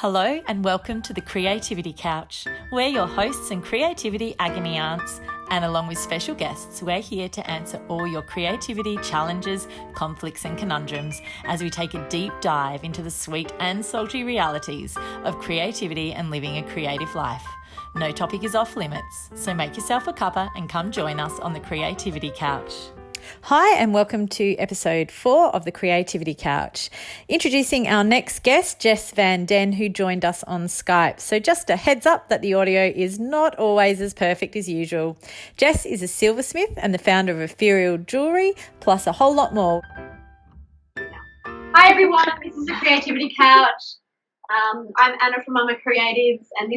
Hello and welcome to the Creativity Couch. We're your hosts and creativity agony aunts, and along with special guests, we're here to answer all your creativity challenges, conflicts and conundrums as we take a deep dive into the sweet and salty realities of creativity and living a creative life. No topic is off limits, so make yourself a cuppa and come join us on the Creativity Couch. Hi and welcome to episode 4 of the Creativity Couch. Introducing our next guest, Jess Van Den, who joined us on Skype. So just a heads up that the audio is not always as perfect as usual. Jess is a silversmith and the founder of Epheriell jewellery, plus a whole lot more. Hi everyone, this is the Creativity Couch. I'm Anna from Mama Creatives, and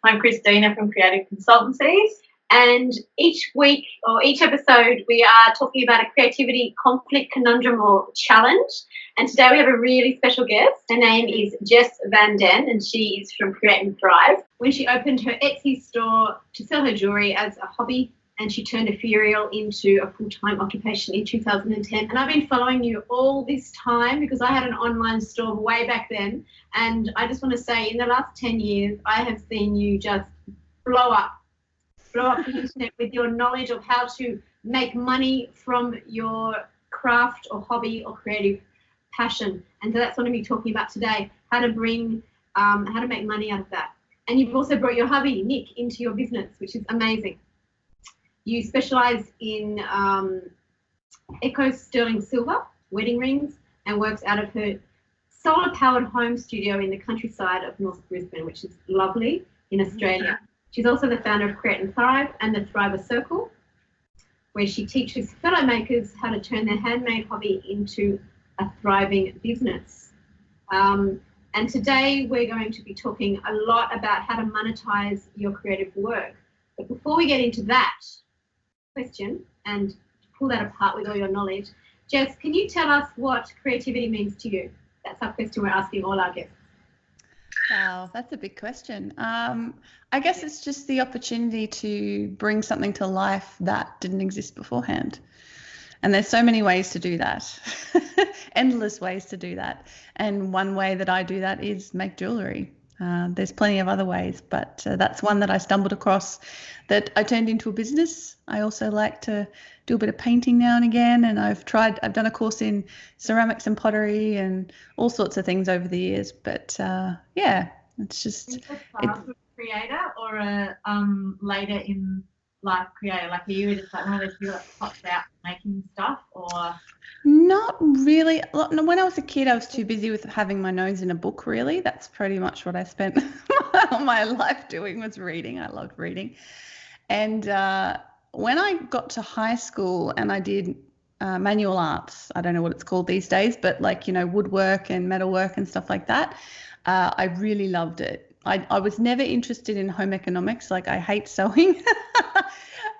I'm Christina from Creative Consultancies. And each week or each episode, we are talking about a creativity conflict, conundrum or challenge. And today we have a really special guest. Her name is Jess Van Den, and she is from Create and Thrive. When she opened her Etsy store to sell her jewellery as a hobby, and she turned Epheriell into a full-time occupation in 2010. And I've been following you all this time because I had an online store way back then. And I just want to say, in the last 10 years, I have seen you just blow up the internet with your knowledge of how to make money from your craft or hobby or creative passion. And so that's what I'm going to be talking about today, how to make money out of that. And you've also brought your hubby, Nick, into your business, which is amazing. You specialise in Echo Sterling Silver, wedding rings, and works out of her solar-powered home studio in the countryside of North Brisbane, which is lovely in Australia. She's also the founder of Create and Thrive and the Thriver Circle, where she teaches fellow makers how to turn their handmade hobby into a thriving business. And today we're going to be talking a lot about how to monetize your creative work. But before we get into that question and pull that apart with all your knowledge, Jess, can you tell us what creativity means to you? That's our question we're asking all our guests. Wow, that's a big question. I guess it's just the opportunity to bring something to life that didn't exist beforehand. And there's so many ways to do that, endless ways to do that. And one way that I do that is make jewellery. There's plenty of other ways, but that's one that I stumbled across that I turned into a business. I also like to do a bit of painting now and again, and I've done a course in ceramics and pottery and all sorts of things over the years. But yeah, it's just a creator or a later in life creator. Like, are you just like one of those people that pops out making stuff, or? Not really. When I was a kid, I was too busy with having my nose in a book, really. That's pretty much what I spent my life doing, was reading. I loved reading. And when I got to high school and I did manual arts, I don't know what it's called these days, but like, woodwork and metalwork and stuff like that, I really loved it. I was never interested in home economics. Like, I hate sewing.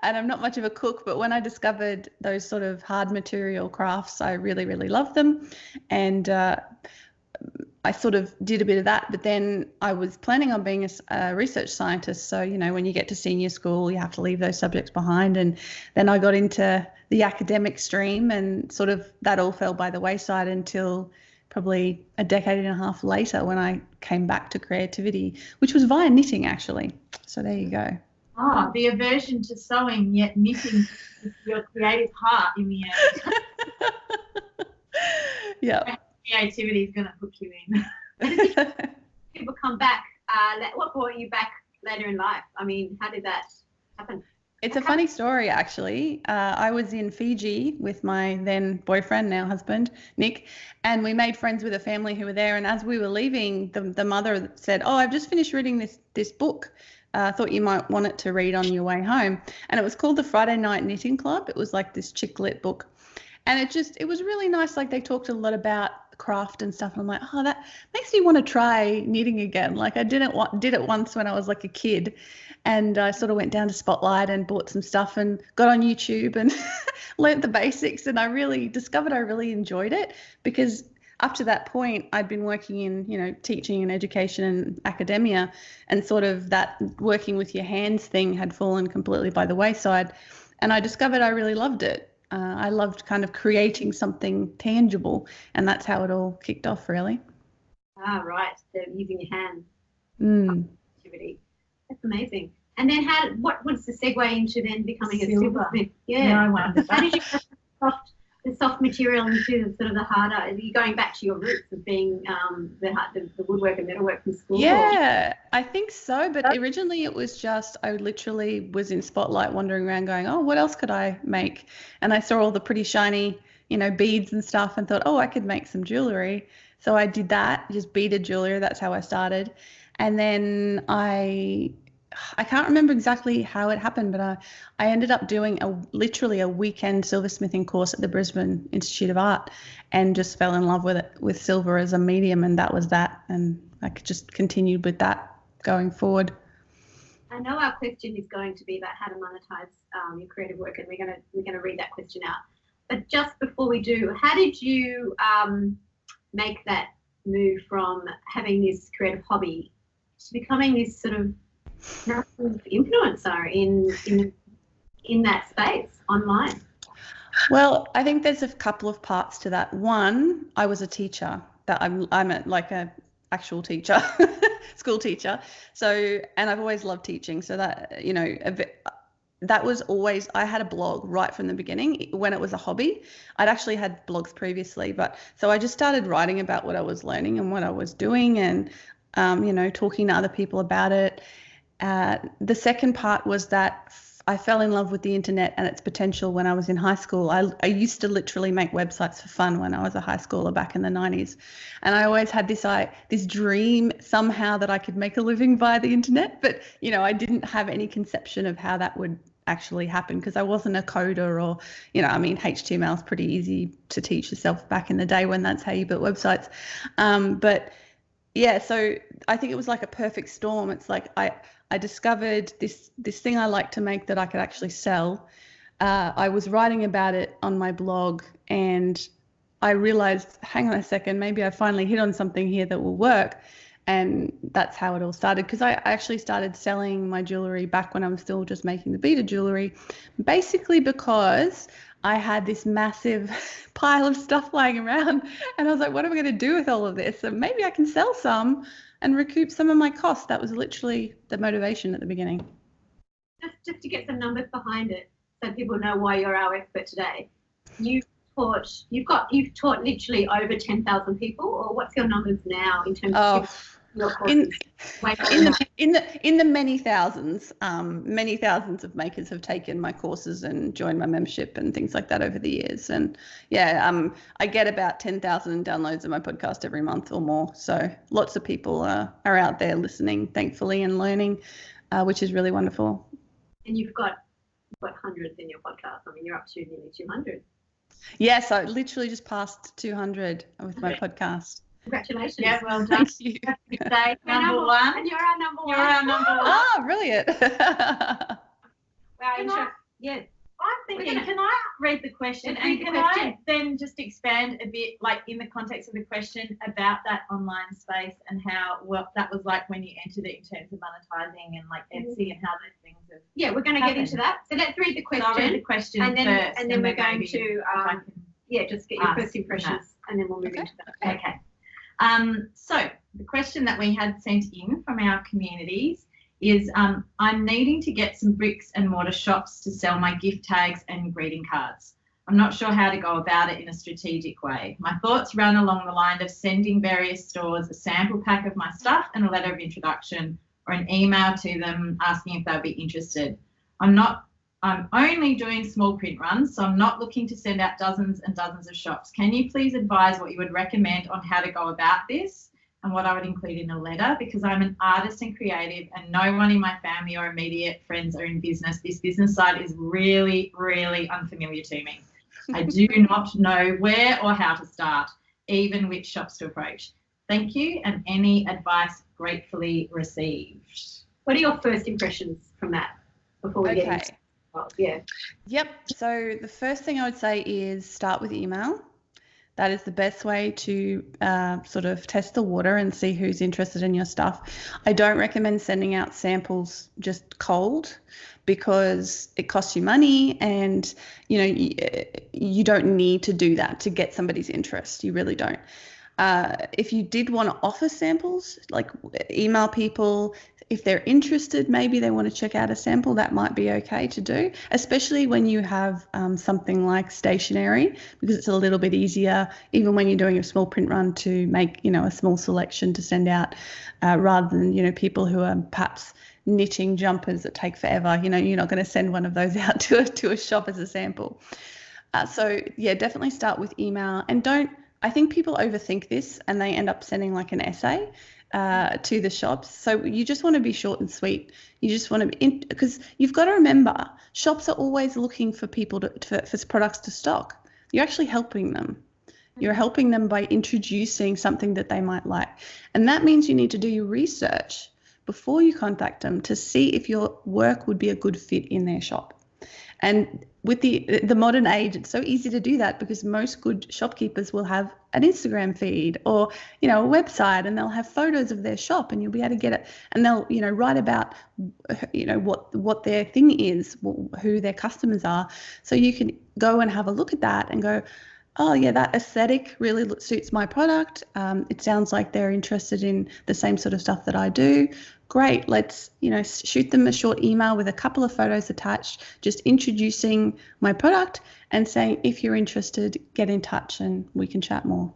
And I'm not much of a cook, but when I discovered those sort of hard material crafts, I really, really loved them. And I sort of did a bit of that, but then I was planning on being a research scientist. So, when you get to senior school, you have to leave those subjects behind. And then I got into the academic stream, and sort of that all fell by the wayside until probably a decade and a half later when I came back to creativity, which was via knitting, actually. So there you go. Oh, the aversion to sewing, yet knitting your creative heart in the end. Yeah. Creativity is going to hook you in. People come back. What brought you back later in life? I mean, how did that happen? It's a funny story, actually. I was in Fiji with my then boyfriend, now husband, Nick, and we made friends with a family who were there. And as we were leaving, the mother said, "Oh, I've just finished reading this book. I thought you might want it to read on your way home." And it was called The Friday Night Knitting Club. It was like this chick lit book. And it was really nice. Like, they talked a lot about craft and stuff. And I'm like, oh, that makes me want to try knitting again. Like, I did it once when I was like a kid. And I sort of went down to Spotlight and bought some stuff and got on YouTube and learnt the basics. And I really discovered I really enjoyed it, because up to that point, I'd been working in, teaching and education and academia, and sort of that working with your hands thing had fallen completely by the wayside. And I discovered I really loved it. I loved kind of creating something tangible, and that's how it all kicked off, really. Ah, right. So using your hands. Mm. Activity. That's amazing. And then what was the segue into then becoming a Silver. silversmith? Yeah, Yeah. I wondered How that. did you go from the soft material into sort of the harder? Are you going back to your roots of being the woodwork and metalwork from school? Yeah, I think so. But originally it was just, I literally was in Spotlight wandering around going, oh, what else could I make? And I saw all the pretty shiny, beads and stuff and thought, oh, I could make some jewelry. So I did that, just beaded jewelry. That's how I started. And then I can't remember exactly how it happened, but I ended up doing literally a weekend silversmithing course at the Brisbane Institute of Art and just fell in love with it, with silver as a medium, and that was that. And I just continued with that going forward. I know our question is going to be about how to monetize your creative work, and we're gonna read that question out. But just before we do, how did you make that move from having this creative hobby to becoming this sort of massive influencer in that space online? Well, I think there's a couple of parts to that. One, I was a teacher. That I'm like a actual teacher, school teacher. So, and I've always loved teaching. So that, that was always, I had a blog right from the beginning when it was a hobby. I'd actually had blogs previously, but so I just started writing about what I was learning and what I was doing and, talking to other people about it. The second part was that I fell in love with the internet and its potential when I was in high school. I used to literally make websites for fun when I was a high schooler back in the 90s. And I always had this dream somehow that I could make a living via the internet. But, I didn't have any conception of how that would actually happen because I wasn't a coder or, HTML is pretty easy to teach yourself back in the day when that's how you built websites. But yeah, so I think it was like a perfect storm. It's like I discovered this thing I like to make that I could actually sell. I was writing about it on my blog and I realized, hang on a second, maybe I finally hit on something here that will work. And that's how it all started, because I actually started selling my jewelry back when I was still just making the beaded jewelry, basically because I had this massive pile of stuff lying around and I was like, what am I going to do with all of this? So maybe I can sell some and recoup some of my costs. That was literally the motivation at the beginning. Just to get some numbers behind it so people know why you're our expert today. You've taught literally over 10,000 people, or what's your numbers now in terms of your courses? In the many thousands of makers have taken my courses and joined my membership and things like that over the years. And I get about 10,000 downloads of my podcast every month or more. So lots of people are out there listening, thankfully, and learning, which is really wonderful. And you've got hundreds in your podcast. I mean, you're up to nearly 200. Yes, I literally just passed 200 with my podcast. Congratulations. Yeah, well done. Thank you. Number one. And you're our number one. You're our number one. Oh, brilliant. Wow, yeah. I'm thinking, can I read the question? Let's read the Can question. I then just expand a bit, like in the context of the question, about that online space and how that was like when you entered it in terms of monetizing and like Etsy and how those things have Yeah, we're going to get into that. So let's read the question. So I'll read the question and then, first. And then we're going maybe to, just get your first impressions and then we'll move into that. Okay. So the question that we had sent in from our communities is I'm needing to get some bricks and mortar shops to sell my gift tags and greeting cards. I'm not sure how to go about it in a strategic way. My thoughts run along the line of sending various stores a sample pack of my stuff and a letter of introduction, or an email to them asking if they'll be interested. I'm only doing small print runs, so I'm not looking to send out dozens and dozens of shops. Can you please advise what you would recommend on how to go about this and what I would include in a letter? Because I'm an artist and creative and no one in my family or immediate friends are in business. This business side is really, really unfamiliar to me. I do not know where or how to start, even which shops to approach. Thank you, and any advice gratefully received. What are your first impressions from that before we get into Yep. So the first thing I would say is start with email. That is the best way to sort of test the water and see who's interested in your stuff. I don't recommend sending out samples just cold because it costs you money and, you don't need to do that to get somebody's interest. You really don't. If you did want to offer samples, like email people, if they're interested, maybe they want to check out a sample, that might be okay to do, especially when you have something like stationery, because it's a little bit easier, even when you're doing a small print run, to make, a small selection to send out, rather than, people who are perhaps knitting jumpers that take forever. You're not going to send one of those out to a shop as a sample. So yeah, definitely start with email, and I think people overthink this and they end up sending like an essay to the shops. So you just want to be short and sweet. You just want to, because you've got to remember, shops are always looking for people for products to stock. You're actually helping them. You're helping them by introducing something that they might like. And that means you need to do your research before you contact them to see if your work would be a good fit in their shop. And with the modern age, it's so easy to do that, because most good shopkeepers will have an Instagram feed or, a website, and they'll have photos of their shop, and you'll be able to get it, and they'll, write about, what their thing is, who their customers are. So you can go and have a look at that and go, oh yeah, that aesthetic really suits my product. It sounds like they're interested in the same sort of stuff that I do. Great, let's, shoot them a short email with a couple of photos attached, just introducing my product and saying, if you're interested, get in touch and we can chat more.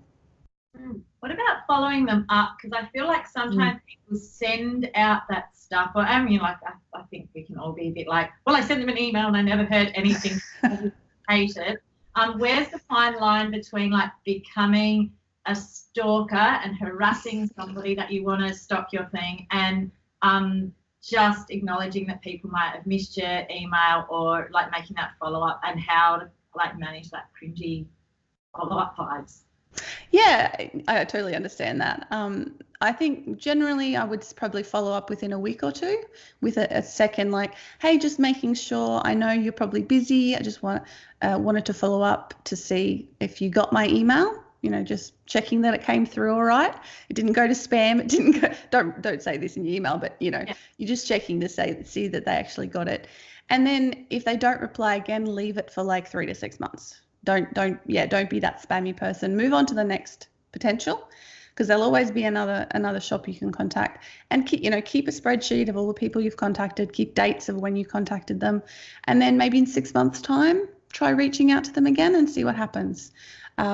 What about following them up? Because I feel like sometimes people send out that stuff, or I think we can all be a bit like, well, I sent them an email and I never heard anything. I hate it. Where's the fine line between like becoming a stalker and harassing somebody that you want to stock your thing, and just acknowledging that people might have missed your email, or like making that follow up, and how to like manage that cringy follow up vibes? Yeah, I totally understand that. I think generally I would probably follow up within a week or two with a second, like, hey, just making sure, I know you're probably busy. I just wanted to follow up to see if you got my email. Just checking that it came through all right. It didn't go to spam. It didn't go. Don't say this in your email, but you're just checking to see that they actually got it. And then if they don't reply again, leave it for like 3 to 6 months. Don't be that spammy person. Move on to the next potential, because there'll always be another shop you can contact. And keep a spreadsheet of all the people you've contacted. Keep dates of when you contacted them, and then maybe in 6 months' time, try reaching out to them again and see what happens. You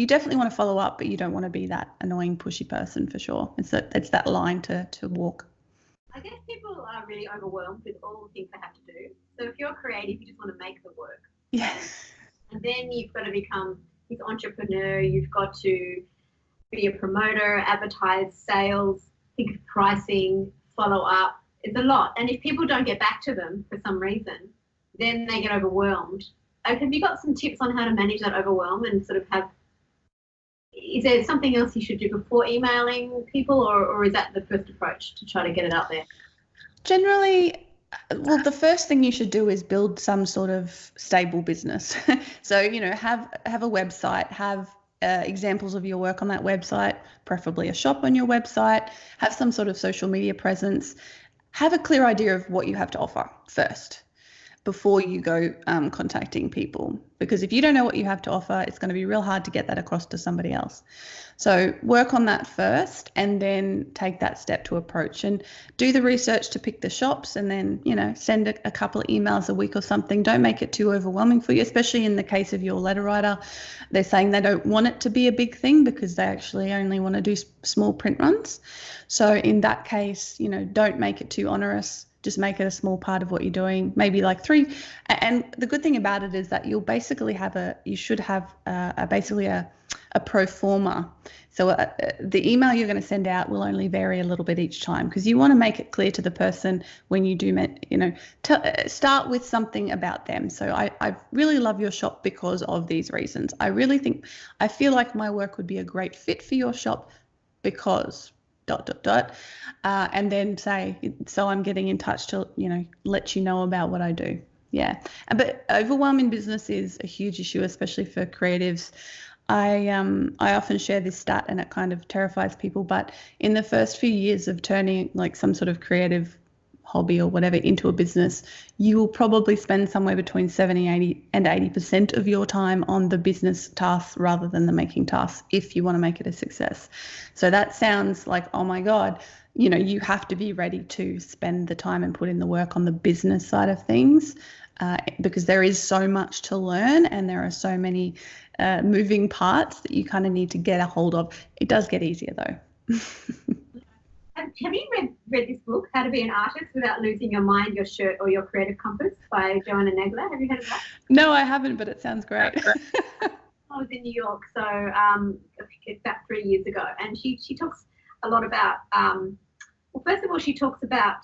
definitely want to follow up, but you don't want to be that annoying, pushy person for sure. It's that line to walk. I guess people are really overwhelmed with all the things they have to do. So if you're creative, you just want to make the work. Yes. And then you've got to become this entrepreneur. You've got to be a promoter, advertise, sales, think of pricing, follow up. It's a lot. And if people don't get back to them for some reason, then they get overwhelmed. Have you got some tips on how to manage that overwhelm and sort of is there something else you should do before emailing people, or is that the first approach to try to get it out there? Generally, well, the first thing you should do is build some sort of stable business. So, have a website, have examples of your work on that website, preferably a shop on your website, have some sort of social media presence, have a clear idea of what you have to offer first before you go contacting people. Because if you don't know what you have to offer, it's going to be real hard to get that across to somebody else. So work on that first, and then take that step to approach, and do the research to pick the shops, and then, send a couple of emails a week or something. Don't make it too overwhelming for you, especially in the case of your letter writer. They're saying they don't want it to be a big thing because they actually only want to do small print runs. So in that case, don't make it too onerous. Just make it a small part of what you're doing, maybe like 3. And the good thing about it is that you'll basically you should have basically a pro forma. So the email you're going to send out will only vary a little bit each time, because you want to make it clear to the person when you do, start with something about them. So I really love your shop because of these reasons. I feel like my work would be a great fit for your shop because ... and then say, so I'm getting in touch to, let you know about what I do. Yeah. But overwhelm in business is a huge issue, especially for creatives. I often share this stat, and it kind of terrifies people, but in the first few years of turning like some sort of creative hobby or whatever into a business, you will probably spend somewhere between 80% of your time on the business tasks rather than the making tasks if you want to make it a success. So that sounds like, oh my God, you have to be ready to spend the time and put in the work on the business side of things, because there is so much to learn and there are so many moving parts that you kind of need to get a hold of. It does get easier though. Have you read this book, How to Be an Artist Without Losing Your Mind, Your Shirt, or Your Creative Compass by Joanneh and Nagler? Have you heard of that? No, I haven't, but it sounds great. I was in New York, so about 3 years ago, and she talks a lot about, well, first of all, she talks about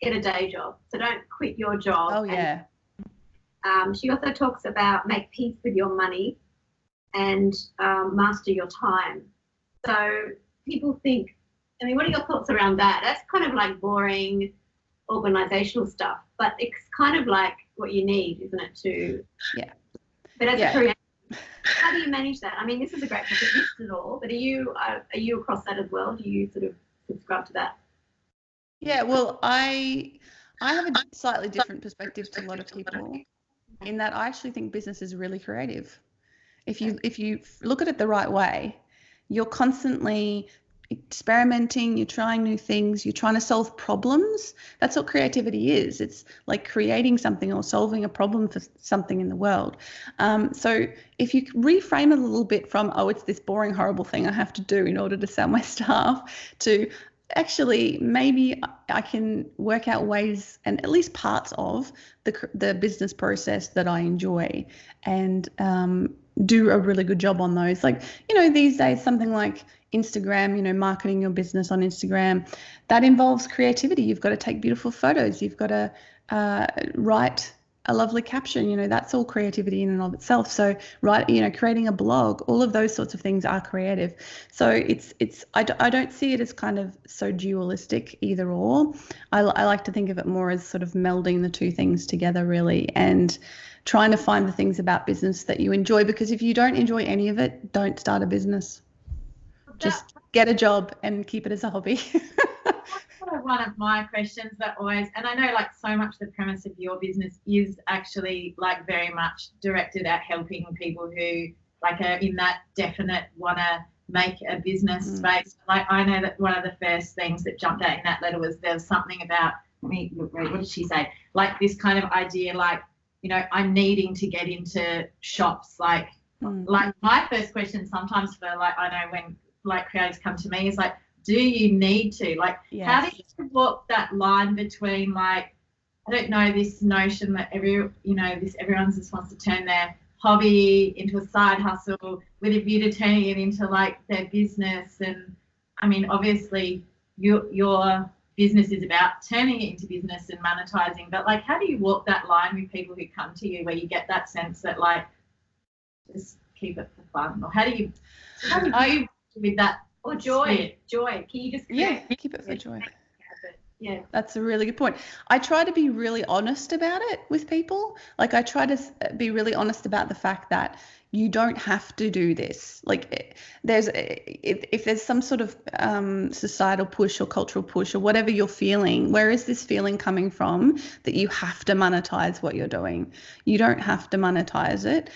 get a day job, so don't quit your job. Oh, yeah. And, she also talks about make peace with your money and master your time. So people think, I mean, what are your thoughts around that? That's kind of like boring organizational stuff, but it's kind of like what you need, isn't it? Yeah. But as a creator, how do you manage that? I mean, this is a great topic, list it all, but are you across that as well? Do you sort of subscribe to that? Yeah, well, I have a slightly different perspective to a lot of people in that I actually think business is really creative. If you look at it the right way, you're constantly experimenting, you're trying new things, you're trying to solve problems. That's what creativity is. It's like creating something or solving a problem for something in the world. So if you reframe it a little bit from, oh, it's this boring, horrible thing I have to do in order to sell my stuff, to actually maybe I can work out ways and at least parts of the business process that I enjoy and do a really good job on those. Like, these days, something like Instagram, marketing your business on Instagram, that involves creativity. You've got to take beautiful photos. You've got to write a lovely caption. That's all creativity in and of itself. So creating a blog, all of those sorts of things are creative. So I don't see it as kind of so dualistic either or. I like to think of it more as sort of melding the two things together really, and trying to find the things about business that you enjoy, because if you don't enjoy any of it, don't start a business. Just get a job and keep it as a hobby. That's one of my questions that always, and I know like so much the premise of your business is actually like very much directed at helping people who like are in that definite want to make a business space. Like I know that one of the first things that jumped out in that letter was there was something about, let me look, what did she say? Like this kind of idea, like, I'm needing to get into shops. Like my first question sometimes for like, I know when like creatives come to me is like, do you need to? Like, how do you walk that line between like, I don't know, this notion that everyone just wants to turn their hobby into a side hustle with a view to turning it into like their business. And I mean, obviously your business is about turning it into business and monetizing, but like, how do you walk that line with people who come to you where you get that sense that like, just keep it for fun? Or how do you with that? Or joy. Can you just keep it for joy? Yeah, that's a really good point. I try to be really honest about it with people. Like I try to be really honest about the fact that you don't have to do this. Like if there's some sort of societal push or cultural push or whatever you're feeling, where is this feeling coming from that you have to monetize what you're doing? You don't have to monetize it.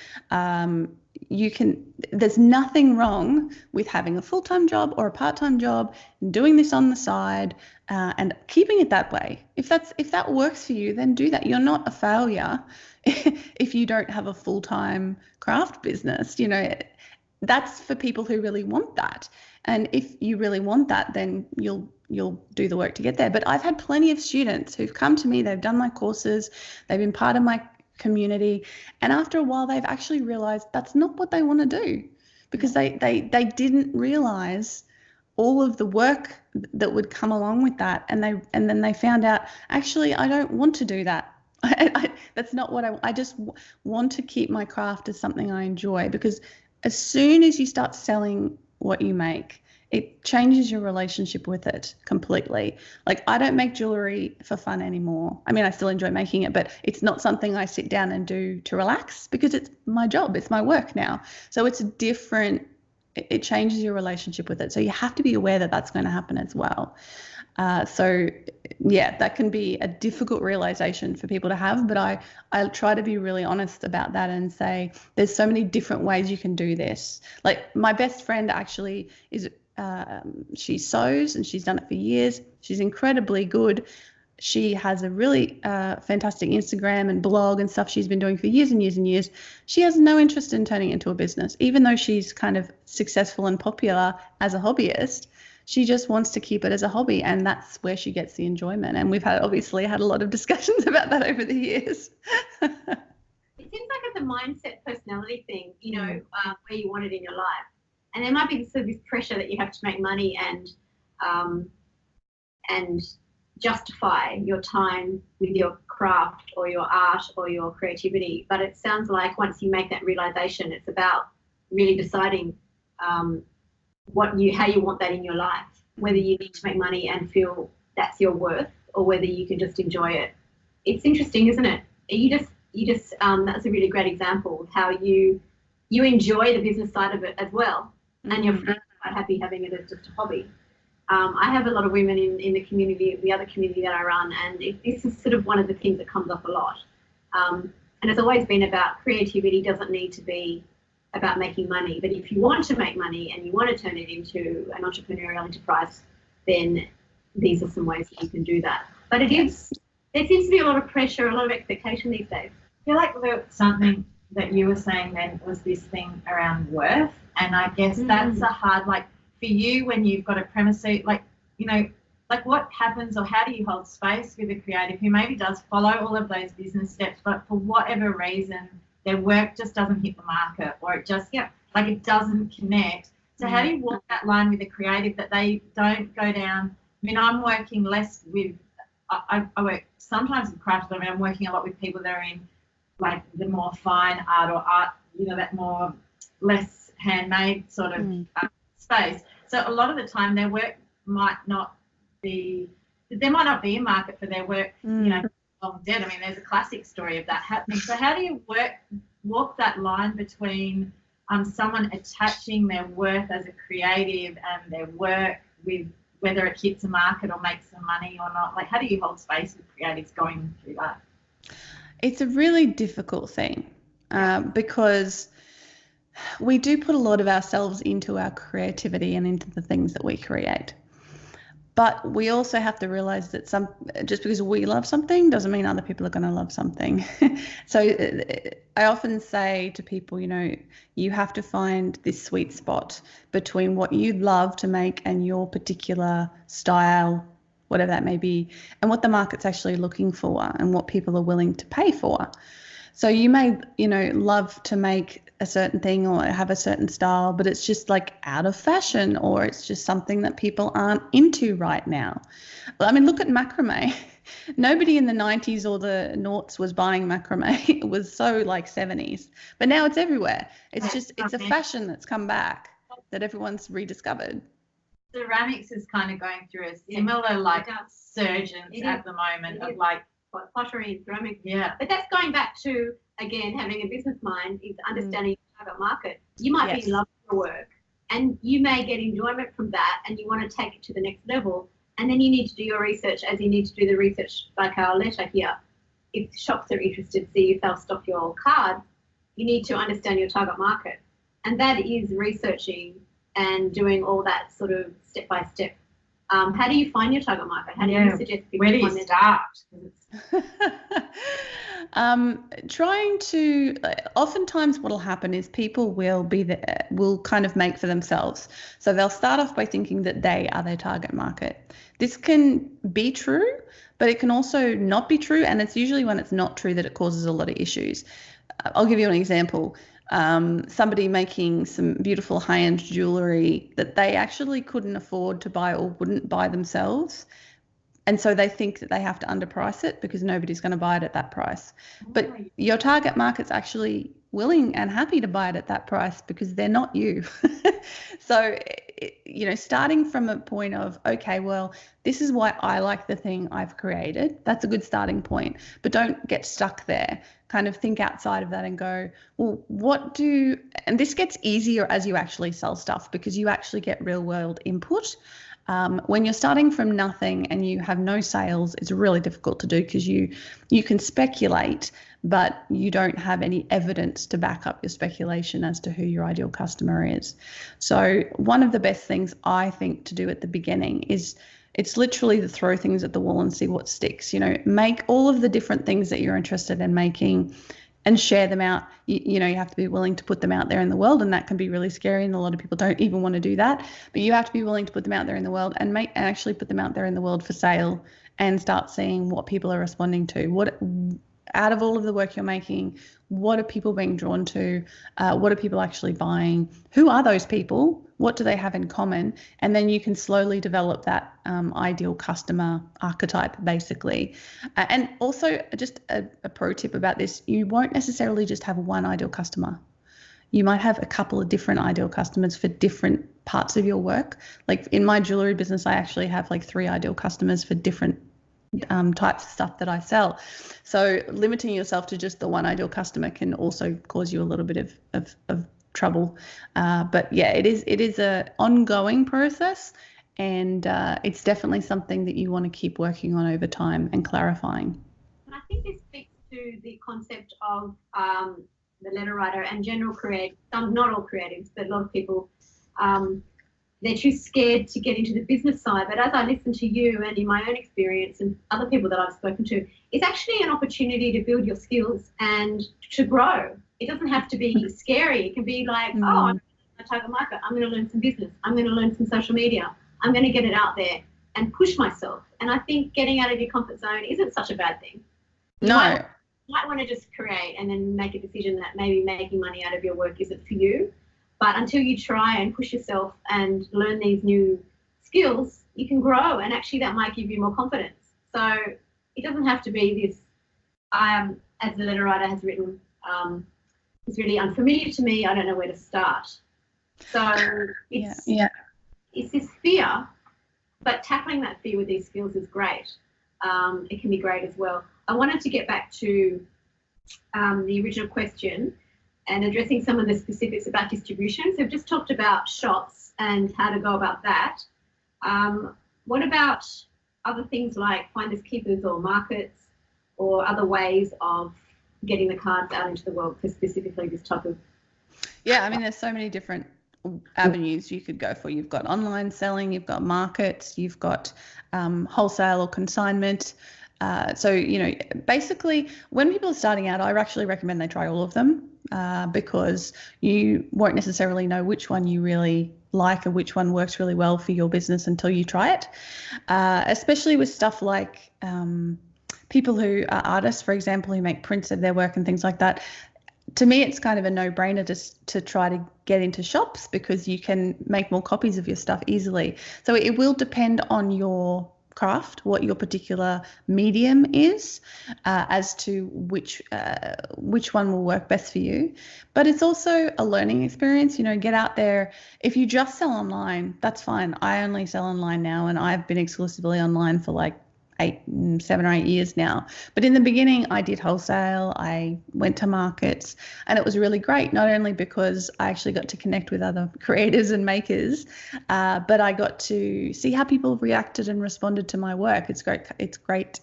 There's nothing wrong with having a full-time job or a part-time job and doing this on the side and keeping it that way. If that works for you, then do that. You're not a failure if you don't have a full-time craft business. That's for people who really want that. And if you really want that, then you'll do the work to get there. But I've had plenty of students who've come to me, they've done my courses, they've been part of my community, and after a while they've actually realized that's not what they want to do, because they didn't realize all of the work that would come along with that, and then they found out, actually I don't want to do that. That's not what I just want to keep my craft as something I enjoy, because as soon as you start selling what you make, it changes your relationship with it completely. Like I don't make jewellery for fun anymore. I mean, I still enjoy making it, but it's not something I sit down and do to relax, because it's my job, it's my work now. So it's a different it changes your relationship with it. So you have to be aware that that's going to happen as well. So yeah, that can be a difficult realization for people to have, but I try to be really honest about that and say there's so many different ways you can do this. Like my best friend actually is she sews and she's done it for years. She's incredibly good. She has a really fantastic Instagram and blog and stuff she's been doing for years and years and years. She has no interest in turning it into a business, even though she's kind of successful and popular as a hobbyist. She just wants to keep it as a hobby, and that's where she gets the enjoyment. And we've obviously had a lot of discussions about that over the years. It seems like it's a mindset, personality thing, where you want it in your life. And there might be this pressure that you have to make money and justify your time with your craft or your art or your creativity. But it sounds like once you make that realization, it's about really deciding how you want that in your life, whether you need to make money and feel that's your worth or whether you can just enjoy it. It's interesting, isn't it? You just that's a really great example of how you enjoy the business side of it as well, and you're quite happy having it as just a hobby. I have a lot of women in the community, the other community that I run, and this is sort of one of the things that comes up a lot. And it's always been about creativity doesn't need to be about making money, but if you want to make money and you want to turn it into an entrepreneurial enterprise, then these are some ways that you can do that. But there seems to be a lot of pressure, a lot of expectation these days. I feel like something that you were saying then was this thing around worth, and I guess that's a hard, like for you when you've got a premises, like what happens or how do you hold space with a creative who maybe does follow all of those business steps, but for whatever reason their work just doesn't hit the market, or it just it doesn't connect. So how do you walk that line with a creative that they don't go down? I mean, I'm working less with, I work sometimes with craft. I mean, I'm working a lot with people that are in like the more fine art or art, that more less handmade sort of space. So a lot of the time their work might not be, there might not be a market for their work, long dead. I mean, there's a classic story of that happening. So how do you walk that line between someone attaching their worth as a creative and their work with whether it hits a market or makes some money or not? Like, how do you hold space with creatives going through that? It's a really difficult thing because we do put a lot of ourselves into our creativity and into the things that we create. But we also have to realize that just because we love something doesn't mean other people are going to love something. So I often say to people, you have to find this sweet spot between what you love to make and your particular style, whatever that may be, and what the market's actually looking for and what people are willing to pay for. So you may, love to make a certain thing or have a certain style, but it's just like out of fashion, or it's just something that people aren't into right now. I mean, look at macrame. Nobody in the 90s or the noughts was buying macrame. It was so like 70s, but now it's everywhere. It's a fashion that's come back that everyone's rediscovered. Ceramics is kind of going through a similar surgence at the moment of like pottery and ceramics. Yeah. But that's going back to, again, having a business mind is understanding the target market. You might be in love with your work and you may get enjoyment from that and you want to take it to the next level. And then you need to do your research as you need to do the research like our letter here. If shops are interested, see if they'll stock your card, you need to understand your target market. And that is researching and doing all that sort of step by step. How do you find your target market? How do you suggest people? Where do you start? Oftentimes what will happen is people will kind of make for themselves. So they'll start off by thinking that they are their target market. This can be true, but it can also not be true. And it's usually when it's not true that it causes a lot of issues. I'll give you an example. Somebody making some beautiful high-end jewellery that they actually couldn't afford to buy or wouldn't buy themselves. And so they think that they have to underprice it because nobody's going to buy it at that price. But your target market's actually willing and happy to buy it at that price because they're not you. So starting from a point of, okay, well, this is why I like the thing I've created. That's a good starting point, but don't get stuck there. Kind of think outside of that and go, well, and this gets easier as you actually sell stuff, because you actually get real world input. When you're starting from nothing and you have no sales, it's really difficult to do, because you can speculate, but you don't have any evidence to back up your speculation as to who your ideal customer is. So one of the best things I think to do at the beginning is, it's literally to throw things at the wall and see what sticks. Make all of the different things that you're interested in making and share them out. You have to be willing to put them out there in the world, and that can be really scary, and a lot of people don't even want to do that. But you have to be willing to put them out there in the world and actually put them out there in the world for sale, and start seeing what people are responding to. What out of all of the work you're making, what are people being drawn to? What are people actually buying? Who are those people? What do they have in common? And then you can slowly develop that ideal customer archetype, basically. And also, just a pro tip about this, you won't necessarily just have one ideal customer. You might have a couple of different ideal customers for different parts of your work. Like in my jewellery business, I actually have like 3 ideal customers for different types of stuff that I sell. So limiting yourself to just the one ideal customer can also cause you a little bit of trouble. But yeah, it is a ongoing process, and it's definitely something that you want to keep working on over time and clarifying. And I think this speaks to the concept of the letter writer and general creatives. Not all creatives, but a lot of people, they're too scared to get into the business side. But as I listen to you, and in my own experience and other people that I've spoken to, it's actually an opportunity to build your skills and to grow. It doesn't have to be scary. It can be like, I'm a target market. I'm going to learn some business. I'm going to learn some social media. I'm going to get it out there and push myself. And I think getting out of your comfort zone isn't such a bad thing. You might want to just create and then make a decision that maybe making money out of your work isn't for you. But until you try and push yourself and learn these new skills, you can grow, and actually that might give you more confidence. So it doesn't have to be this, as the letter writer has written, it's really unfamiliar to me. I don't know where to start. So it's this fear, but tackling that fear with these skills is great. It can be great as well. I wanted to get back to the original question and addressing some of the specifics about distribution. So we've just talked about shops and how to go about that. What about other things like finders keepers or markets or other ways of getting the cards out into the world for specifically this type of... Yeah, I mean, there's so many different avenues you could go for. You've got online selling, you've got markets, you've got wholesale or consignment. So, basically when people are starting out, I actually recommend they try all of them, because you won't necessarily know which one you really like or which one works really well for your business until you try it, especially with stuff like people who are artists, for example, who make prints of their work and things like that. To me, it's kind of a no-brainer to try to get into shops, because you can make more copies of your stuff easily. So it will depend on your craft, what your particular medium is, as to which one will work best for you. But it's also a learning experience. Get out there. If you just sell online, that's fine. I only sell online now, and I've been exclusively online for like 7 or 8 years now. But in the beginning, I did wholesale. I went to markets, and it was really great, not only because I actually got to connect with other creators and makers, but I got to see how people reacted and responded to my work. It's great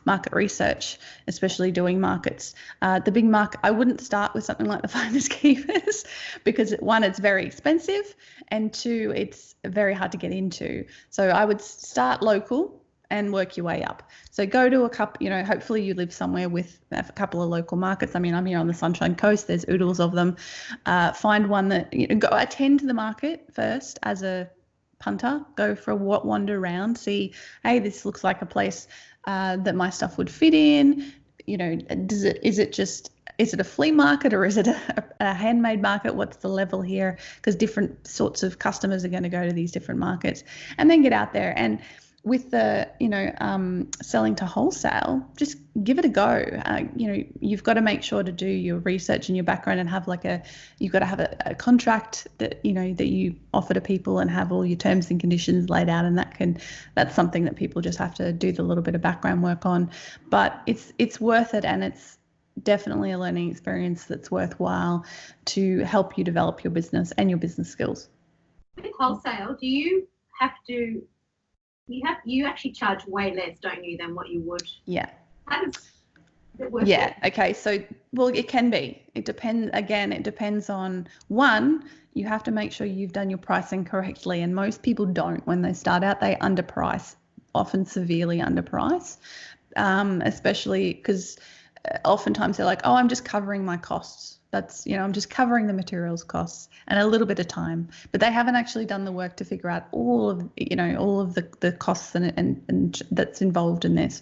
market research, especially doing markets. The big market, I wouldn't start with something like the finders keepers, because 1, it's very expensive, and 2, it's very hard to get into. So I would start local and work your way up. So go to a couple, hopefully you live somewhere with a couple of local markets. I mean, I'm here on the Sunshine Coast. There's oodles of them. Find one that, go attend the market first as a punter. Go for a wander around. See, hey, this looks like a place that my stuff would fit in. Is it a flea market, or is it a handmade market? What's the level here? Because different sorts of customers are going to go to these different markets. And then get out there. And with the, selling to wholesale, just give it a go. You've got to make sure to do your research and your background and have you've got to have a contract that, that you offer to people and have all your terms and conditions laid out. And that's something that people just have to do the little bit of background work on. But it's worth it, and it's definitely a learning experience that's worthwhile to help you develop your business and your business skills. With wholesale, do you have to? You actually charge way less, don't you, than what you would? Yeah. How does it work? Yeah. Okay. So, well, it can be. It depends on, one, you have to make sure you've done your pricing correctly. And most people don't. When they start out, they underprice, often severely underprice, especially because oftentimes they're like, oh, I'm just covering my costs. That's, I'm just covering the materials costs and a little bit of time, but they haven't actually done the work to figure out all of the costs and that's involved in this.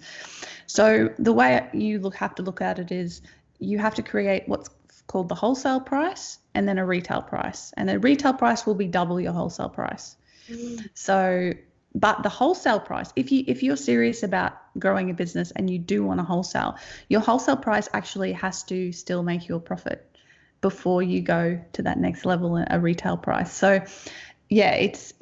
So the way you have to look at it is you have to create what's called the wholesale price and then a retail price, and a retail price will be double your wholesale price. So, but the wholesale price, if you're serious about growing a business and you do want to wholesale, your wholesale price actually has to still make you a profit before you go to that next level, a retail price. So yeah, it's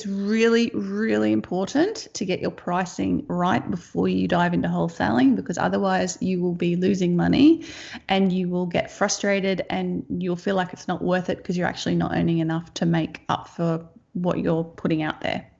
really, really important to get your pricing right before you dive into wholesaling, because otherwise you will be losing money and you will get frustrated and you'll feel like it's not worth it because you're actually not earning enough to make up for what you're putting out there.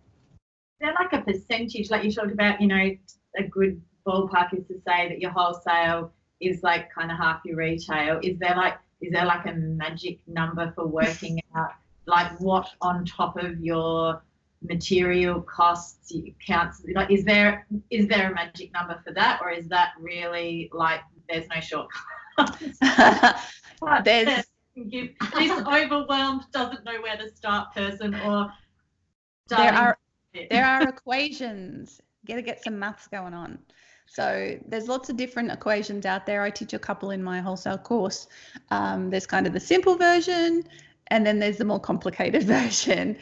Is there like a percentage, like you talked about, a good ballpark is to say that your wholesale is like kind of half your retail. Is there like a magic number for working out like what on top of your material costs counts? Like, is there a magic number for that, or is that really like there's no shortcut? There's this overwhelmed, doesn't know where to start person, or there are equations. Gotta get some maths going on. So there's lots of different equations out there. I teach a couple in my wholesale course. There's kind of the simple version, and then there's the more complicated version,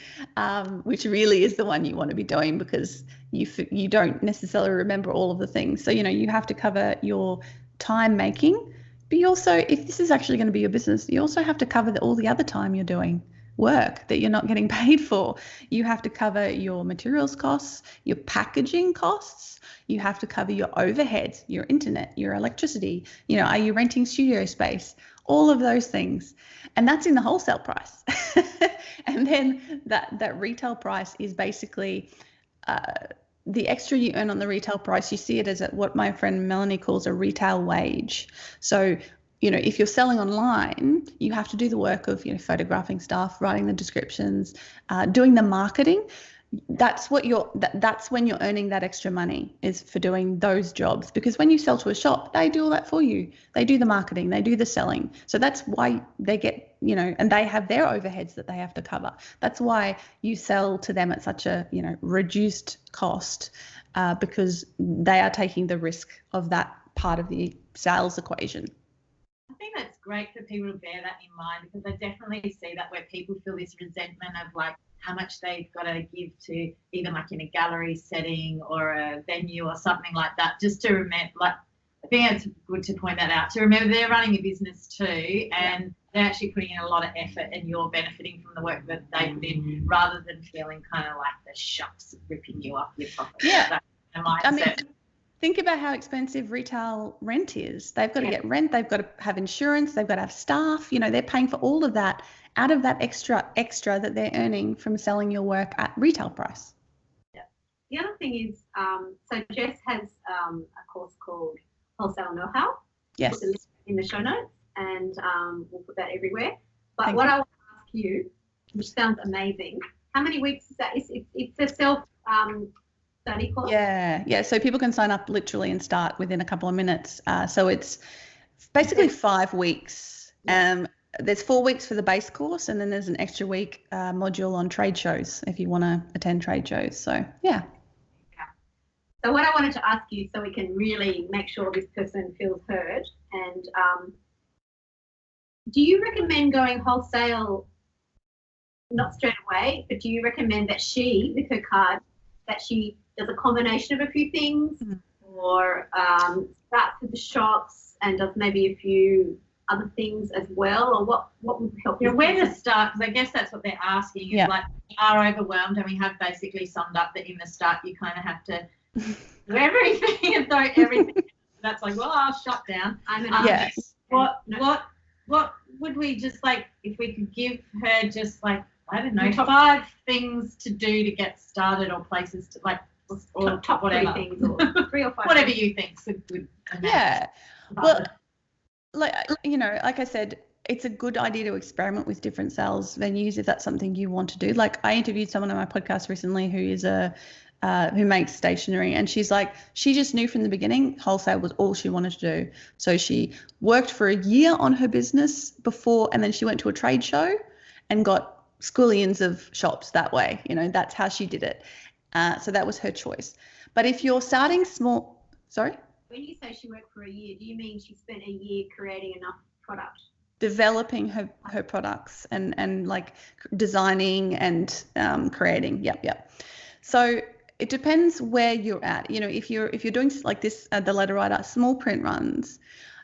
which really is the one you want to be doing because you don't necessarily remember all of the things. So, you have to cover your time making, but you also, if this is actually going to be your business, you also have to cover all the other time you're doing work that you're not getting paid for. You have to cover your materials costs, your packaging costs. You have to cover your overheads, your internet, your electricity. Are you renting studio space? All of those things. And that's in the wholesale price. And then that retail price is basically the extra you earn on the retail price. You see it as what my friend Melanie calls a retail wage. So if you're selling online, you have to do the work of, photographing stuff, writing the descriptions, doing the marketing. That's when you're earning that extra money, is for doing those jobs. Because when you sell to a shop, they do all that for you. They do the marketing, they do the selling. So that's why they get, and they have their overheads that they have to cover. That's why you sell to them at such a, reduced cost, because they are taking the risk of that part of the sales equation. I think that's great for people to bear that in mind, because I definitely see that where people feel this resentment of like how much they've got to give to, even like in a gallery setting or a venue or something like that, just to remember, like, I think it's good to point that out, to remember they're running a business too, and they're actually putting in a lot of effort and you're benefiting from the work that they put in, rather than feeling kind of like the shops ripping you off your profit. Yeah. That's the mindset. Think about how expensive retail rent is. They've got to get rent, they've got to have insurance, they've got to have staff. They're paying for all of that out of that extra that they're earning from selling your work at retail price. Yeah. The other thing is, so Jess has a course called Wholesale Know-How. Yes. Put the link in the show notes, and we'll put that everywhere. But what I want to ask you, which sounds amazing, how many weeks is that? It's a self study course? Yeah. So people can sign up literally and start within a couple of minutes. So it's basically 5 weeks. There's 4 weeks for the base course, and then there's an extra week module on trade shows if you want to attend trade shows. So yeah. So what I wanted to ask you, so we can really make sure this person feels heard, and do you recommend going wholesale, not straight away, but do you recommend that she, with her card, that she does a combination of a few things, or starts with the shops and does maybe a few other things as well, or what would help? Yeah, where to start? Because I guess that's what they're asking. Is like, we are overwhelmed, and we have basically summed up that in the start you kind of have to do everything and throw everything. That's like, well, I'll shut down. What would we just like, if we could give her just like, I don't know, 5 things to do to get started, or places to like, or top whatever 3 things, or 3 or 5 whatever you think's a good amount. Yeah. Well, like, you know, like I said, it's a good idea to experiment with different sales venues if that's something you want to do. Like, I interviewed someone on my podcast recently who is who makes stationery, and she's like, she just knew from the beginning wholesale was all she wanted to do. So she worked for a year on her business before, and then she went to a trade show and got squillions of shops that way. You know, that's how she did it. So that was her choice. But if you're starting small, sorry? When you say she worked for a year, do you mean she spent a year creating enough product? Developing her products and like designing and creating. Yep. So it depends where you're at. You know, if you're doing like this, the letter writer, small print runs,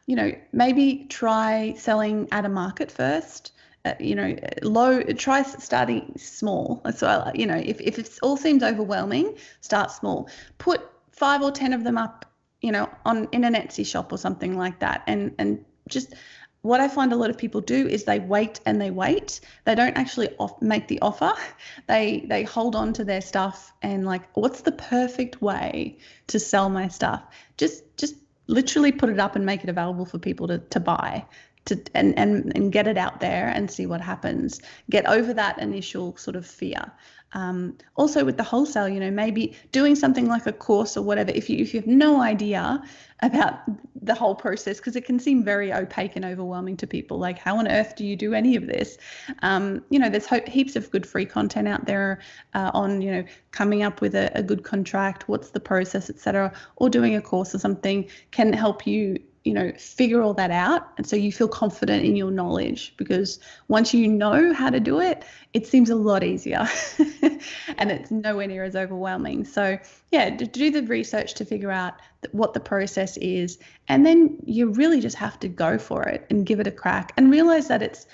you know, maybe try selling at a market first. You know, try starting small. So, you know, if it all seems overwhelming, start small. Put 5 or 10 of them up, you know, in an Etsy shop or something like that. And just what I find a lot of people do is they wait and they wait. They don't actually make the offer. They hold on to their stuff and like, what's the perfect way to sell my stuff? Just literally put it up and make it available for people to buy. And get it out there and see what happens. Get over that initial sort of fear. Also with the wholesale, you know, maybe doing something like a course or whatever, if you have no idea about the whole process, because it can seem very opaque and overwhelming to people, like how on earth do you do any of this? You know, there's heaps of good free content out there on, you know, coming up with a good contract, what's the process, etc. Or doing a course or something can help you, you know, figure all that out. And so you feel confident in your knowledge, because once you know how to do it, it seems a lot easier and it's nowhere near as overwhelming. So yeah, do the research to figure out what the process is. And then you really just have to go for it and give it a crack and realize that it's,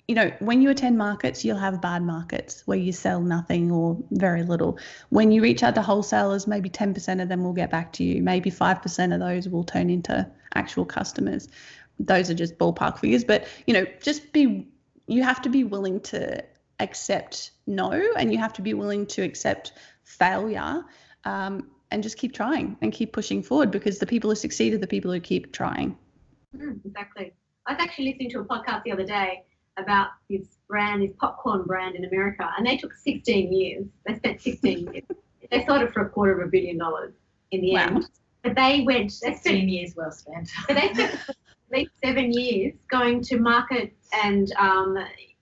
you know, when you attend markets, you'll have bad markets where you sell nothing or very little. When you reach out to wholesalers, maybe 10% of them will get back to you. Maybe 5% of those will turn into actual customers. Those are just ballpark figures. But, you know, you have to be willing to accept no, and you have to be willing to accept failure, and just keep trying and keep pushing forward, because the people who succeed are the people who keep trying. Exactly. I was actually listening to a podcast the other day about this popcorn brand in America, and they took 16 years. They spent 16 years. They sold it for $250 million in the end. But they 16 years well spent. But they spent at least 7 years going to market and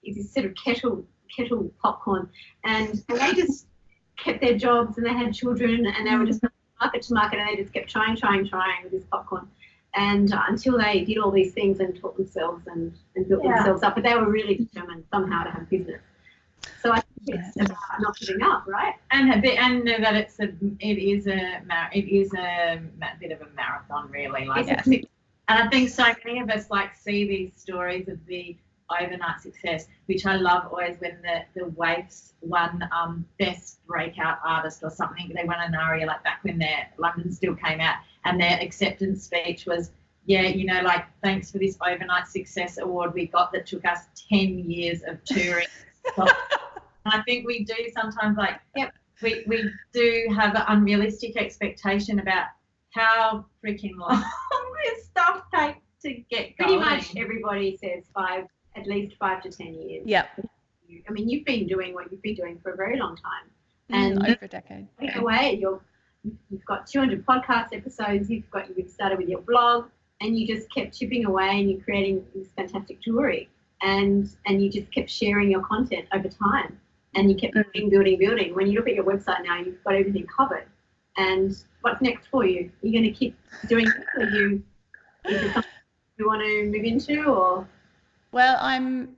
this sort of kettle popcorn, and they just kept their jobs, and they had children, and they were just market to market, and they just kept trying with this popcorn. And until they did all these things and taught themselves and built themselves up, but they were really determined somehow to have business. So I think it's about not giving up, right? And that it is a bit of a marathon, really. Like, and I think so many of us like see these stories of the overnight success, which I love always when the Waifs won best breakout artist or something. They won an ARIA like back when their London still came out, and their acceptance speech was, you know, like, thanks for this overnight success award we got that took us 10 years of touring. And I think we do sometimes, like, we do have an unrealistic expectation about how freaking long this stuff takes to get going. Pretty much everybody says at least 5 to 10 years. Yeah. I mean, you've been doing what you've been doing for a very long time. And over a decade. Away, you've got 200 podcast episodes, you've started with your blog, and you just kept chipping away, and you're creating this fantastic jewellery, and you just kept sharing your content over time, and you kept building. When you look at your website now, you've got everything covered. And what's next for you? Are you going to keep doing this, or is it something you want to move into, or? Well, I'm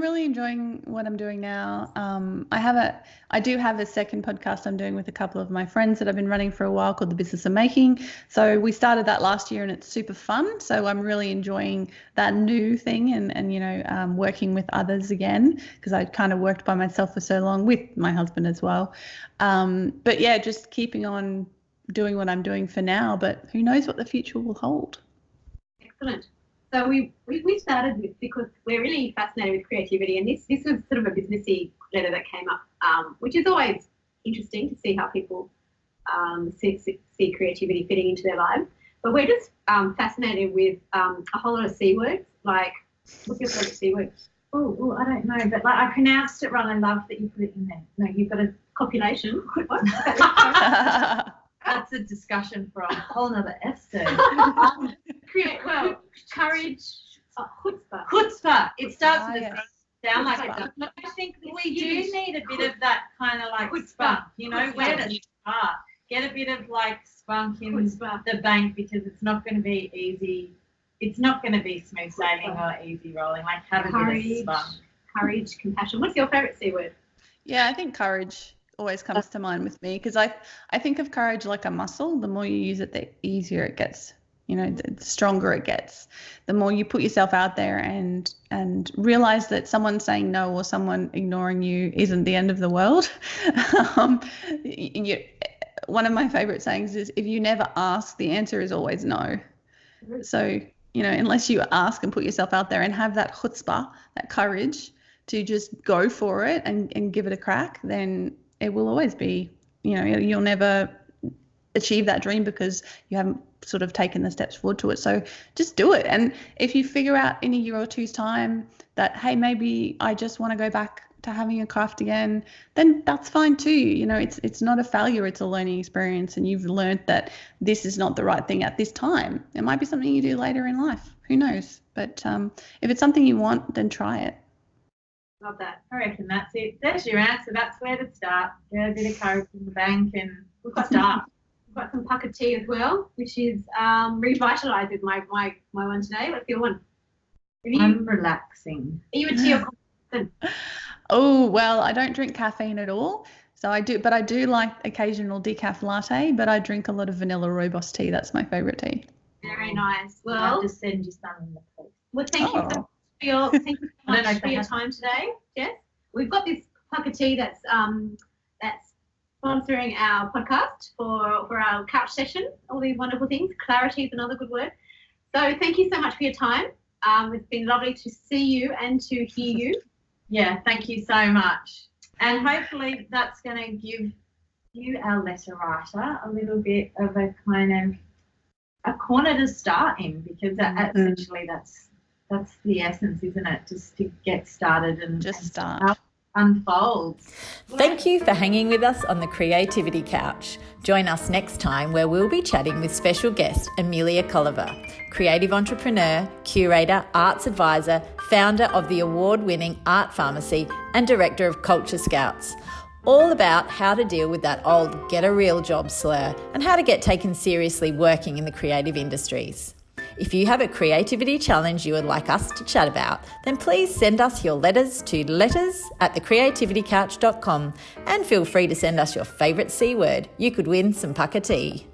really enjoying what I'm doing now. I do have a second podcast I'm doing with a couple of my friends that I've been running for a while called The Business of Making. So we started that last year and it's super fun. So I'm really enjoying that new thing and working with others again, because I kind of worked by myself for so long with my husband as well. But yeah, just keeping on doing what I'm doing for now, but who knows what the future will hold. Excellent. So we started with, because we're really fascinated with creativity, and this was sort of a businessy letter that came up, which is always interesting to see how people see creativity fitting into their lives. But we're just fascinated with a whole lot of C words. Like, what's your favourite C word? Oh, I don't know, but like I pronounced it wrong. I love that you put it in there. No, you've got a copulation. What? That's a discussion for a whole nother episode. Courage. Chutzpah. Chutzpah. It starts with yes. a sound like that. I think we do need a bit of that kind of like spunk. Where to start? Get a bit of like spunk in the bank, because it's not going to be easy. It's not going to be smooth sailing or easy rolling. Like, have a bit of spunk. Courage, compassion. What's your favourite C word? Yeah, I think courage always comes to mind with me, because I think of courage like a muscle. The more you use it, the easier it gets. The stronger it gets. The more you put yourself out there and realize that someone saying no or someone ignoring you isn't the end of the world. One of my favorite sayings is, if you never ask, the answer is always no. So, unless you ask and put yourself out there and have that chutzpah, that courage to just go for it and give it a crack, then it will always be, you'll never achieve that dream because you haven't sort of taken the steps forward to it. So just do it. And if you figure out in a year or two's time that, hey, maybe I just want to go back to having a craft again, then that's fine too. It's not a failure, it's a learning experience, and you've learned that this is not the right thing at this time. It might be something you do later in life, who knows? But if it's something you want, then try it. Love that. I reckon that's it. There's your answer. That's where to start. Get a bit of courage in the bank and start. We've got some Pukka Tea as well, which is revitalised with my one today. What's your one? I'm relaxing. Are you a tea or coffee? Oh, well, I don't drink caffeine at all. So I do like occasional decaf latte, but I drink a lot of vanilla rooibos tea. That's my favourite tea. Very nice. Well, Well, I'll just send you some in the post. thank you so much for your time today, Jess. We've got this Pukka Tea that's sponsoring our podcast for our couch session. All these wonderful things. Clarity is another good word. So thank you so much for your time. It's been lovely to see you and to hear you. Yeah, thank you so much. And hopefully that's going to give you, our letter writer, a little bit of a kind of a corner to start in, because essentially that's the essence, isn't it? Just to get started and just start. Unfolds. Thank you for hanging with us on the Creativity Couch. Join us next time, where we'll be chatting with special guest Amelia Colliver, creative entrepreneur, curator, arts advisor, founder of the award-winning Art Pharmacy and director of Culture Scouts. All about how to deal with that old get a real job slur and how to get taken seriously working in the creative industries. If you have a creativity challenge you would like us to chat about, then please send us your letters to letters@thecreativitycouch.com, and feel free to send us your favourite C word. You could win some Pukka Tea.